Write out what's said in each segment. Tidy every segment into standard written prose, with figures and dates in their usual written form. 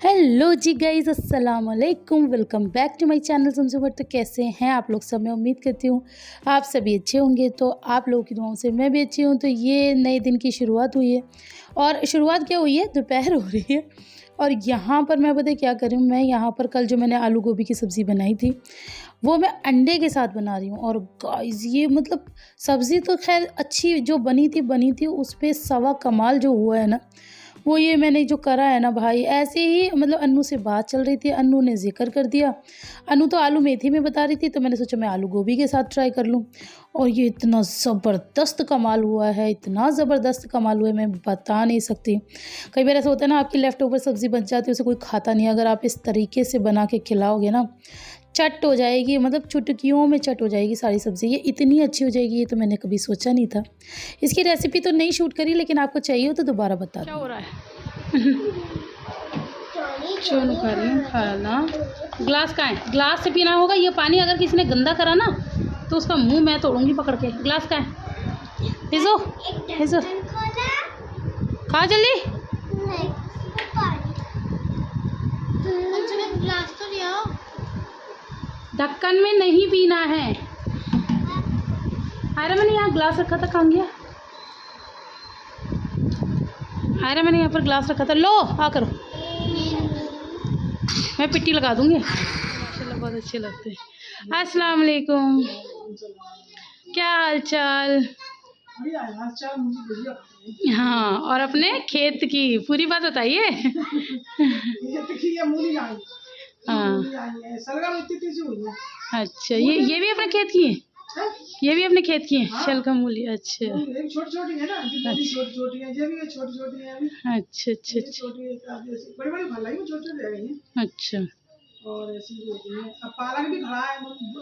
Hello जी guys, अस्सलाम वालेकुम। Welcome back to my channel समझो। तो कैसे हैं आप लोग सब? मैं उम्मीद करती हूँ आप सभी अच्छे होंगे। तो आप लोगों की दुआओं से मैं भी अच्छी हूँ। तो ये नए दिन की शुरुआत हुई है और शुरुआत क्या हुई है, दोपहर हो रही है। और यहाँ पर मैं पता क्या कर रही हूँ, मैं यहाँ पर कल जो मैंने आलू गोभी की सब्ज़ी बनाई थी वो मैं अंडे के साथ बना रही हूँ। और गाइज़ ये मतलब सब्ज़ी तो खैर अच्छी जो बनी थी उस पर सवा कमाल जो हुआ है ना, वो ये मैंने जो करा है ना भाई, ऐसे ही मतलब अन्नू से बात चल रही थी, अन्नू ने ज़िक्र कर दिया। अन्नू तो आलू मेथी में बता रही थी, तो मैंने सोचा मैं आलू गोभी के साथ ट्राई कर लूँ। और ये इतना ज़बरदस्त कमाल हुआ है, इतना ज़बरदस्त कमाल हुआ है, मैं बता नहीं सकती। कई बार ऐसा होता है ना, आपकी लेफ़्ट ओवर सब्ज़ी बच जाती है, उसे कोई खाता नहीं। अगर आप इस तरीके से बना के खिलाओगे ना, चट हो जाएगी, मतलब चुटकियों में चट हो जाएगी सारी सब्ज़ी। ये इतनी अच्छी हो जाएगी, ये तो मैंने कभी सोचा नहीं था। इसकी रेसिपी तो नहीं शूट करी, लेकिन आपको चाहिए हो तो दोबारा बता दूँ। क्या हो रहा है? चोनू कर रही हूँ खाना। ग्लास कहाँ है? ग्लास से पीना होगा। ये पानी अगर किसी ने गंदा करा ना तो उसका मुंह मैं तोड़ूंगी पकड़ के। ग्लास कहाँ है? भेजो भेजो, खा जल्दी। ग्लास तो लिया। ढक्कन में नहीं पीना है। अरे मैंने यहाँ ग्लास रखा था, कहाँ गया? अरे मैंने यहाँ पर ग्लास रखा था, लो आ करो। मैं पिट्टी लगा दूंगी। माशाल्लाह बहुत अच्छे लगते हैं। अस्सलाम वालेकुम, क्या हाल चाल? हाँ, और अपने खेत की पूरी बात बताइए। हाँ अच्छा, ये भी अपने खेत की है? ये भी अपने खेत की है शलगम मूली? अच्छा छोटी है ना, छोटी है, ये भी छोटी है। अच्छा अच्छा अच्छा बड़ी फल आई, छोटी अच्छा। और ऐसी होती है। अब पालक भी खड़ा है,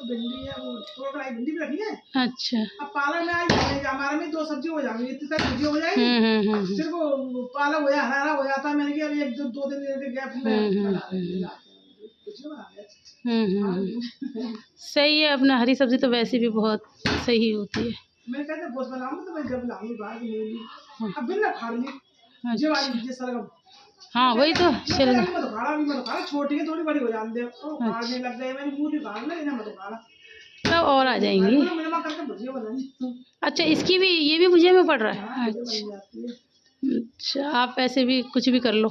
भिंडी है, वो थोड़ा कढ़ाई भिंडी भी रखी है। अच्छा, अब पालक में आज हमारे में दो सब्जी हो जाएंगी, इतनी सारी सब्जी हो जाएगी। सिर्फ वो पालक हो जाए, हरा हो जाता है। मैंने कहा एक दो दिन के गैप में बना सही है। अपना हरी सब्जी तो वैसे भी बहुत सही होती है। मैं कहते बहुत बनाऊंगा तो मैं जब लाऊंगी बाहर मूली। अब बिना खा ली जो वाली ये सरगम। हाँ वही तो शलगम। मैं तो खाना छोटी है, थोड़ी बड़ी हो जाती है। खाने लग गए, मैंने मूली खा ली ना, मैं तो खाना तब और आ जाएंगी। अच्छा, इसकी भी, ये भी भुजिया में पड़ रहा है? अच्छा, आप ऐसे भी कुछ भी कर लो।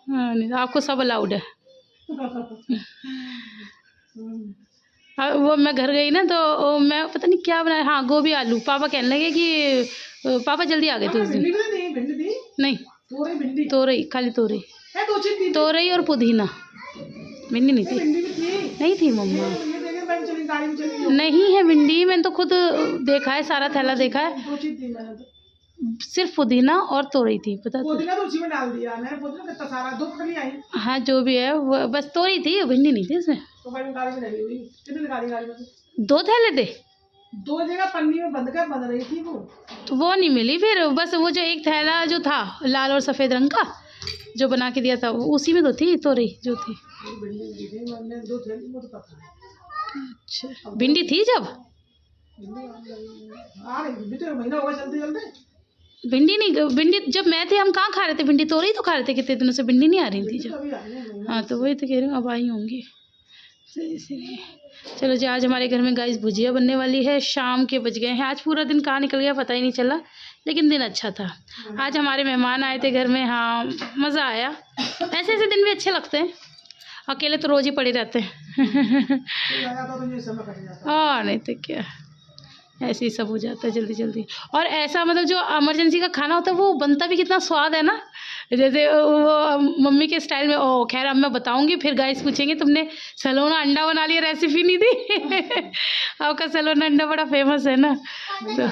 हाँ, नहीं आपको सब अलाउड है। वो मैं घर गई ना तो मैं पता नहीं क्या बनाया। हाँ, गोभी आलू। पापा कहने लगे कि पापा जल्दी आ गए थे उस दिन। नहीं, तोरई, खाली तोरई और पुदीना। भिंडी नहीं थी, नहीं थी मम्मा, नहीं है भिंडी। मैंने तो खुद देखा है, सारा थैला देखा है। सिर्फ पुदीना और तोरई थी, पता पुदीना तो उसी में डाल दिया मैंने। पुदीना कितना सारा, दो फली आई। हाँ जो भी है, वो बस तोरई थी, भिंडी नहीं थी इसमें। तो भाई गाड़ी में लगी हुई कितनी गाड़ी में 2 थैले थे। 2 जगह पन्नी में बंद कर बंद रही थी वो। तो वो नहीं मिली फिर। बस वो जो एक थैला जो था लाल और सफ़ेद रंग का जो बना के दिया था, उसी में तो थी तोरई जो थी। अच्छा, भिंडी थी जब? महीना होगा चलते चलते। भिंडी नहीं, भिंडी जब मैं थी हम कहाँ खा रहे थे भिंडी, तोरई तो खा रहे थे। कितने दिनों से भिंडी नहीं आ रही थी जब। हाँ तो वही तो कह रही हूँ, अब आई होंगी। इसीलिए चलो जी, आज हमारे घर में गाइस भुजिया बनने वाली है। शाम के बज गए हैं, आज पूरा दिन कहाँ निकल गया पता ही नहीं चला, लेकिन दिन अच्छा था। आज हमारे मेहमान आए थे घर में। हाँ मज़ा आया। ऐसे ऐसे दिन भी अच्छे लगते हैं, अकेले तो रोज़ ही पड़े रहते हैं। और नहीं तो क्या, ऐसे ही सब हो जाता है जल्दी जल्दी। और ऐसा मतलब जो इमरजेंसी का खाना होता है वो बनता भी कितना स्वाद है ना, जैसे वो मम्मी के स्टाइल में। ओ खैर अब मैं बताऊंगी, फिर गाइस पूछेंगे तुमने सलोना अंडा बना लिया, रेसिपी नहीं दी। आपका सलोना अंडा बड़ा फेमस है ना। तो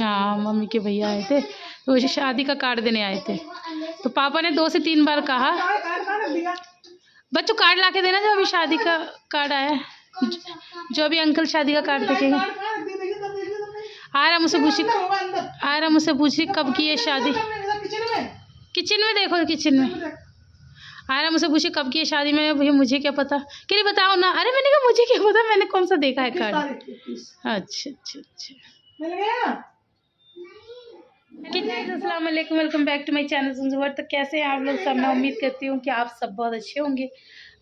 हाँ, मम्मी के भैया आए थे तो शादी का कार्ड देने आए थे, तो पापा ने 2 से 3 बार कहा बच्चों कार्ड ला के देना, जो अभी शादी का कार्ड आया है, जो अभी अंकल शादी का कार्ड देखेंगे। आ रहा मुझसे पूछी कब की है शादी। किचन में देखो, किचन में आ रहा मुझसे पूछे कब की है शादी। में भैया मुझे क्या पता, कह रही बताओ ना। अरे मैंने कहा मुझे क्या पता, मैंने कौन सा देखा है कार्ड। अच्छा अच्छा अच्छा, अस्सलाम वालेकुम, welcome back to my channel Zumzumar. तो कैसे हैं आप लोग सब? मैं उम्मीद करती हूँ कि आप सब बहुत अच्छे होंगे।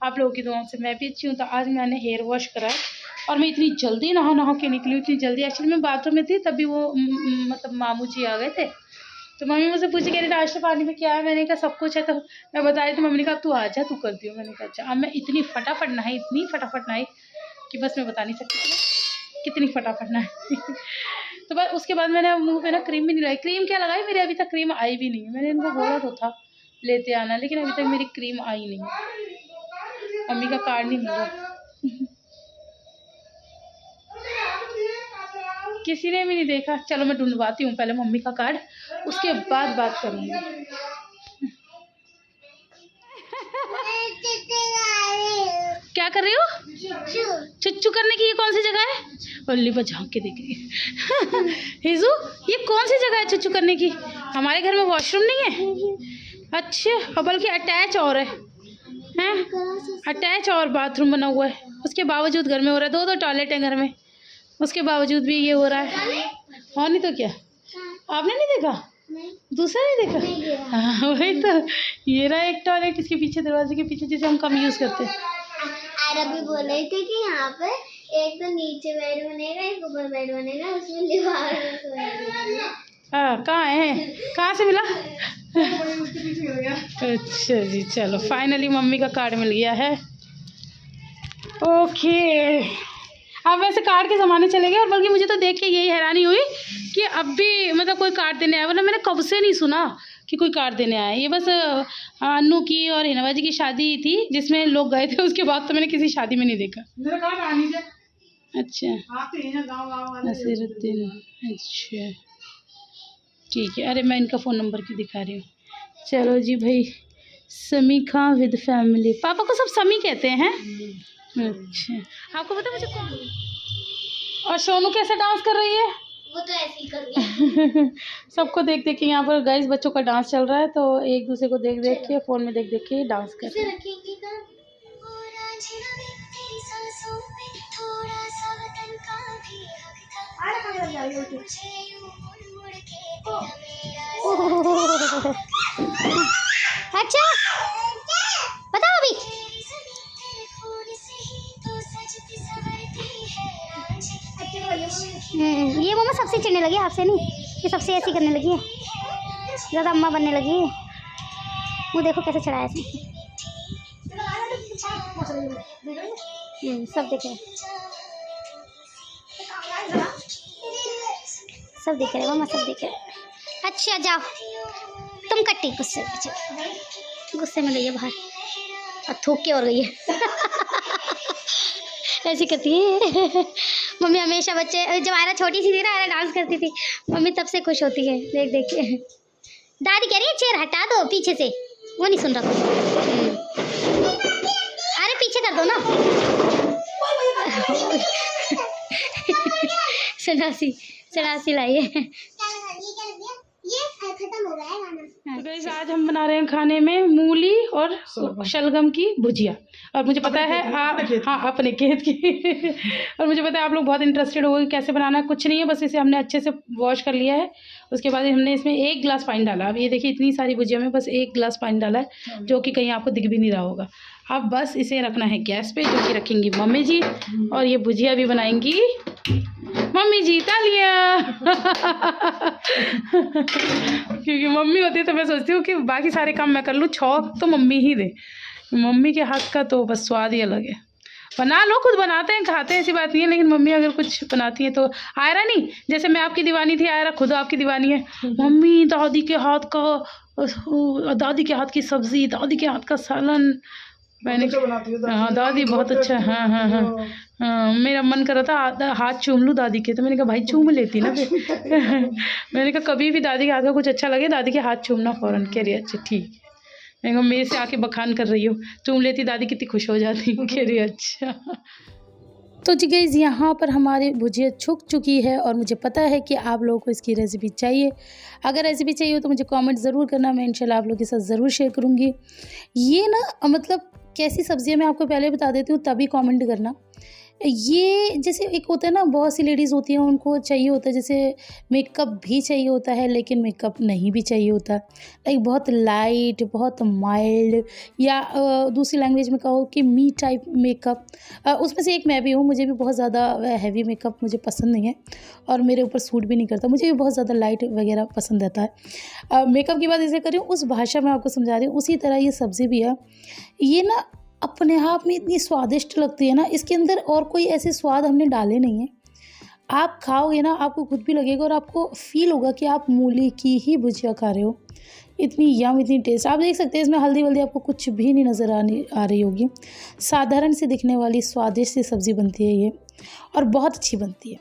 आप लोगों की दुआओं से मैं भी अच्छी हूँ। तो आज मैंने हेयर वॉश करा और मैं इतनी जल्दी नहा के निकली हूँ, इतनी जल्दी। एक्चुअली मैं बाथरूम में थी, तभी वो मतलब मामू जी आ गए थे। तो मम्मी मुझसे पूछी कह रही नाश्ता पानी में क्या है। मैंने कहा सब कुछ है। तो मैं बता रही थी, मम्मी ने कहा तू आ जा, तू कर दियो। मैंने कहा अच्छा। अब मैं इतनी फटाफट नहाई, इतनी फटाफट नहाई कि बस मैं बता नहीं सकती कितनी फटाफट नहाई। तो बस उसके बाद मैंने मुंह पे ना क्रीम भी नहीं लगाई। क्रीम क्या लगाई, मेरी अभी तक क्रीम आई भी नहीं है। मैंने इनको बोला तो था लेते आना, लेकिन अभी तक मेरी क्रीम आई नहीं है। मम्मी का कार्ड नहीं मिल रहा। किसी ने भी नहीं देखा। चलो मैं ढूंढवाती हूँ पहले मम्मी का कार्ड, उसके बाद बात करूँगी। क्या कर रही हो? चुच्चू करने की ये कौन सी जगह है? बल्ली पर झाँक के देख रही है। हिजू ये कौन सी जगह है चुच्चू करने की? हमारे घर में वॉशरूम नहीं है। अच्छा, और बल्कि अटैच और है अटैच और बाथरूम बना हुआ है। उसके बावजूद घर में हो रहा है। दो टॉयलेट है घर में, उसके बावजूद भी ये हो रहा है। और नहीं तो क्या, आपने नहीं देखा? दूसरा नहीं देखा? हाँ वही तो। ये रहा एक टॉयलेट इसके पीछे, दरवाजे के पीछे, जिसे हम कम यूज़ करते हैं। अभी बोल रहे थे कि यहाँ पे एक तो नीचे बेड बनेगा, एक ऊपर बेड बनेगा, उसमें दीवार में सोएंगे। हाँ कहाँ है, कहाँ से मिला? अच्छा जी, चलो फाइनली मम्मी का कार्ड मिल गया है। ओके, अब वैसे कार्ड के ज़माने चले गए। और बल्कि मुझे तो देख के यही हैरानी हुई कि अब भी मतलब कोई कार्ड देने आया, वरना मैंने कब से नहीं सुना कि कोई कार्ड देने आया। ये बस अन्नू की और हिनावा जी की शादी थी जिसमें लोग गए थे, उसके बाद तो मैंने किसी शादी में नहीं देखा। अच्छा नसीरुद्दीन, अच्छा ठीक है। अरे मैं इनका फ़ोन नंबर क्यों दिखा रही हूँ। चलो जी भाई, समी खां विद फैमिली। पापा को सब समी कहते हैं। अच्छा, आपको पता मुझे कौन? और सोनू कैसे डांस कर रही है? वो तो ऐसे ही कर रही है। सबको देख देख के यहाँ पर गाइस बच्चों का डांस चल रहा है, तो एक दूसरे को देख देख के, फोन में देख देख के डांस कर रहे हैं। अच्छा बताओ अभी। ये मम्मा सबसे चिढ़ने लगी, आपसे नहीं। ये सबसे ऐसी करने लगी है, ज़्यादा अम्मा बनने लगी है। वो देखो कैसे चढ़ाया इसने। सब देखे, सब देख रहे मम्मा, सब देख रहे। अच्छा जाओ तुम कट्टी, गुस्से में गई है बाहर और थूक के और गई है। ऐसी करती है मम्मी हमेशा। बच्चे जब आयरा छोटी सी थी ना, आयरा डांस करती थी, मम्मी तब से खुश होती है देख देख के। दादी कह रही है चेयर हटा दो पीछे से, वो नहीं सुन रहा। अरे पीछे कर दो ना। सनासी लाई है। तो गाइस आज हम बना रहे हैं खाने में मूली और शलगम की भुजिया। और मुझे पता है हाँ अपने खेत की। और मुझे पता है आप लोग बहुत इंटरेस्टेड हो कैसे बनाना है। कुछ नहीं है, बस इसे हमने अच्छे से वॉश कर लिया है। उसके बाद हमने इसमें 1 गिलास पानी डाला। अब ये देखिए इतनी सारी भुजिया में बस 1 गिलास पानी डाला है, जो कि कहीं आपको दिख भी नहीं रहा होगा। अब बस इसे रखना है गैस पे, जो कि रखेंगी मम्मी जी। और ये भुजिया भी बनाएंगी मम्मी जी। तालियां। क्योंकि मम्मी होती है तो मैं सोचती हूँ कि बाकी सारे काम मैं कर लूँ, छौंक तो मम्मी ही दे। मम्मी के हाथ का तो बस स्वाद ही अलग है। बना लो, खुद बनाते हैं खाते हैं, ऐसी बात नहीं है, लेकिन मम्मी अगर कुछ बनाती है तो। आयरा नहीं, जैसे मैं आपकी दीवानी थी, आयरा खुद आपकी दीवानी है। मम्मी दादी के हाथ का, दादी के हाथ की सब्जी, दादी के हाथ का सालन। मैंने हाँ दादी बहुत अच्छा। हाँ हाँ हाँ हाँ, मेरा मन कर रहा था हाथ चूम लूँ दादी के, तो मैंने कहा भाई चूम लेती ना फिर। मैंने कहा कभी भी दादी के हाथ का कुछ अच्छा लगे, दादी के हाथ चूमना फ़ौरन। कह रही अच्छा ठीक। मैंने कहा मेरे से आके बखान कर रही हो, चूम लेती दादी कितनी खुश हो जाती। कह रही अच्छा। तो जी गाइस यहाँ पर हमारी भुजिया छुक चुकी है और मुझे पता है कि आप लोगों को इसकी रेसिपी चाहिए। अगर रेसिपी चाहिए हो तो मुझे कमेंट ज़रूर करना, मैं इंशाल्लाह आप लोगों के साथ ज़रूर शेयर करूँगी। ये ना मतलब कैसी सब्जियाँ मैं आपको पहले बता देती हूँ, तभी कमेंट करना। ये जैसे एक होता है ना, बहुत सी लेडीज़ होती हैं उनको चाहिए होता है जैसे मेकअप भी चाहिए होता है लेकिन मेकअप नहीं भी चाहिए होता। लाइक बहुत लाइट, बहुत माइल्ड, या दूसरी लैंग्वेज में कहो कि मी टाइप मेकअप। उसमें से एक मैं भी हूँ, मुझे भी बहुत ज़्यादा हैवी मेकअप मुझे पसंद नहीं है और मेरे ऊपर सूट भी नहीं करता। मुझे भी बहुत ज़्यादा लाइट वगैरह पसंद रहता है। मेकअप की बात जैसे कर रही हूँ उस भाषा में आपको समझा रही हूँ, उसी तरह ये सब्ज़ी भी है। ये ना अपने आप में इतनी स्वादिष्ट लगती है ना, इसके अंदर और कोई ऐसे स्वाद हमने डाले नहीं हैं। आप खाओगे ना, आपको खुद भी लगेगा और आपको फ़ील होगा कि आप मूली की ही भुजिया खा रहे हो। इतनी यम, इतनी टेस्ट। आप देख सकते हैं इसमें हल्दी-वल्दी आपको कुछ भी नहीं नज़र आ रही होगी। साधारण सी दिखने वाली स्वादिष्ट सी सब्ज़ी बनती है ये, और बहुत अच्छी बनती है।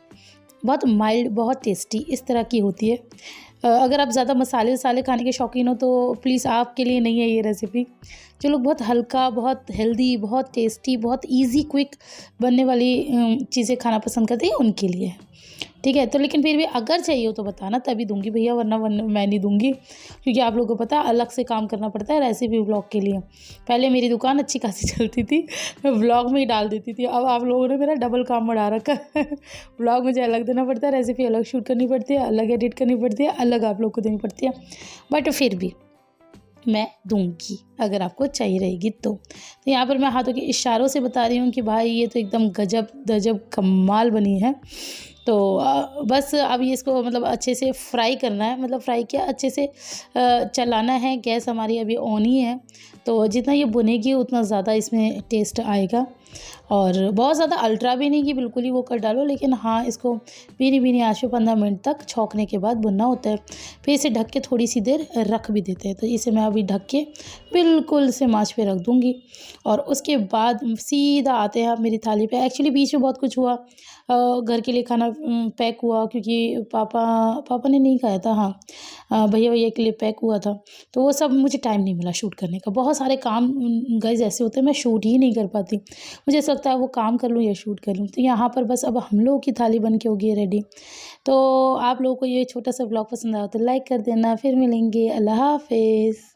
बहुत माइल्ड, बहुत टेस्टी इस तरह की होती है। अगर आप ज़्यादा मसाले-वसाले खाने के शौकीन हो तो प्लीज़ आपके लिए नहीं है ये रेसिपी। जो लोग बहुत हल्का, बहुत हेल्दी, बहुत टेस्टी, बहुत ईज़ी क्विक बनने वाली चीज़ें खाना पसंद करते हैं उनके लिए है। ठीक है? तो लेकिन फिर भी अगर चाहिए हो तो बताना, तभी दूँगी भैया, वरना मैं नहीं दूँगी। क्योंकि आप लोगों को पता है अलग से काम करना पड़ता है रेसिपी व्लॉग के लिए। पहले मेरी दुकान अच्छी खासी चलती थी, मैं व्लॉग में ही डाल देती थी। अब आप लोगों ने मेरा डबल काम बढ़ा रखा है। व्लॉग मुझे अलग देना पड़ता है, रेसिपी अलग शूट करनी पड़ती है, अलग एडिट करनी पड़ती है, अलग आप लोग को देनी पड़ती है। बट फिर भी मैं दूँगी अगर आपको चाहिए रहेगी तो। तो यहाँ पर मैं हाथों के इशारों से बता रही हूँ कि भाई ये तो एकदम गजब कमाल बनी है। तो बस अब ये इसको मतलब अच्छे से फ्राई करना है, मतलब फ्राई किया अच्छे से चलाना है। गैस हमारी अभी ऑन ही है, तो जितना ये भुनेगी उतना ज़्यादा इसमें टेस्ट आएगा। और बहुत ज़्यादा अल्ट्रा भी नहीं कि बिल्कुल ही वो कर डालो, लेकिन हाँ इसको धीमी आँच पे 15 मिनट तक छौंकने के बाद भुनना होता है। फिर इसे ढक के थोड़ी सी देर रख भी देते हैं। तो इसे मैं अभी ढक के बिल्कुल से आँच पे रख दूँगी और उसके बाद सीधा आते हैं आप मेरी थाली पे। एक्चुअली बीच में बहुत कुछ हुआ, घर के लिए खाना पैक हुआ क्योंकि पापा ने नहीं खाया था। हाँ, भैया के लिए पैक हुआ था, तो वो सब मुझे टाइम नहीं मिला शूट करने का। बहुत सारे काम गाइस ऐसे होते हैं, मैं शूट ही नहीं कर पाती। मुझे ऐसा लगता है वो काम कर लूँ या शूट कर लूँ। तो यहाँ पर बस अब हम लोगों की थाली बन के होगी रेडी। तो आप लोगों को ये छोटा सा व्लॉग पसंद आया तो लाइक कर देना। फिर मिलेंगे, अल्लाह हाफ़िज़।